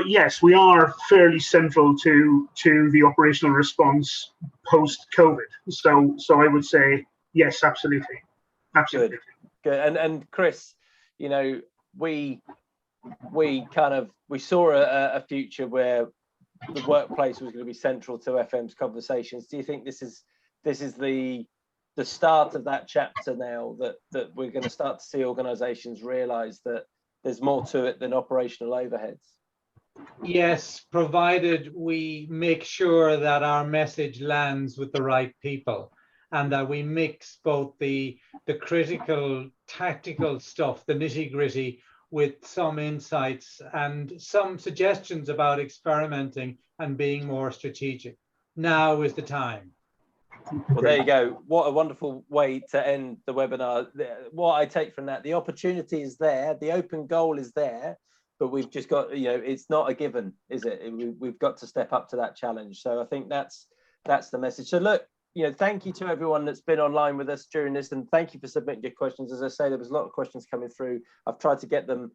yes, we are fairly central to the operational response post COVID. So I would say yes, absolutely. Good. And Chris, we saw a future where the workplace was going to be central to FM's conversations. Do you think this is the start of that chapter now, that we're going to start to see organisations realise that there's more to it than operational overheads? Yes, provided we make sure that our message lands with the right people, and that we mix both the critical tactical stuff, the nitty-gritty, with some insights and some suggestions about experimenting and being more strategic. Now is the time. Well, there you go. What a wonderful way to end the webinar. What I take from that, the opportunity is there, the open goal is there, but we've just got, it's not a given, is it? We've got to step up to that challenge. So I think that's the message. So look, thank you to everyone that's been online with us during this, and thank you for submitting your questions. As I say, there was a lot of questions coming through. I've tried to get them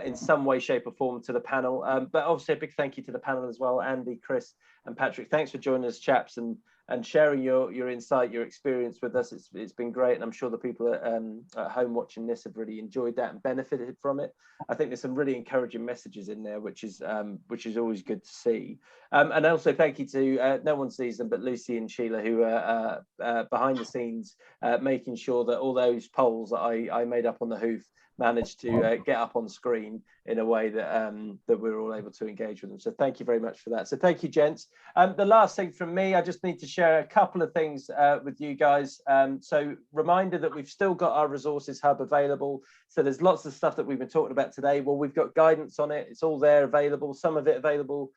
in some way, shape or form to the panel, but obviously a big thank you to the panel as well. Andy, Chris and Patrick, thanks for joining us, chaps, and sharing your insight, your experience with us. It's been great, and I'm sure the people at home watching this have really enjoyed that and benefited from it. I think there's some really encouraging messages in there, which is always good to see. And also thank you to no one sees them but Lucy and Sheila, who are behind the scenes, making sure that all those polls that I made up on the hoof managed to get up on screen in a way that that we're all able to engage with them. So thank you very much for that. So thank you, gents. The last thing from me, I just need to share a couple of things with you guys. So reminder that we've still got our resources hub available. So there's lots of stuff that we've been talking about today. Well, we've got guidance on it. It's all there available. Some of it available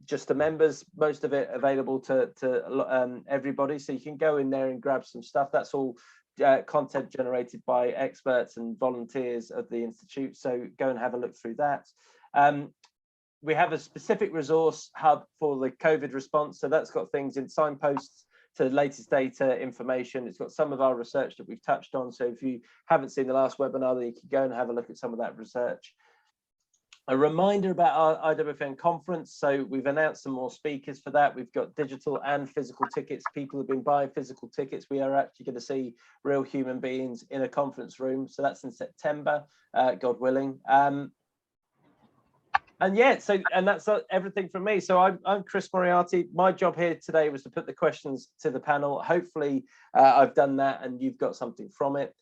just to members, most of it available to everybody. So you can go in there and grab some stuff. That's all content generated by experts and volunteers of the Institute. So go and have a look through that. We have a specific resource hub for the COVID response. So that's got things in signposts to the latest data information. It's got some of our research that we've touched on. So if you haven't seen the last webinar, then you can go and have a look at some of that research. A reminder about our IWFM conference. So we've announced some more speakers for that. We've got digital and physical tickets. People have been buying physical tickets. We are actually going to see real human beings in a conference room. So that's in September, God willing. And yeah, and that's everything from me. So I'm Chris Moriarty. My job here today was to put the questions to the panel. Hopefully I've done that and you've got something from it.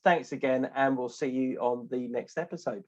Thanks again, and we'll see you on the next episode.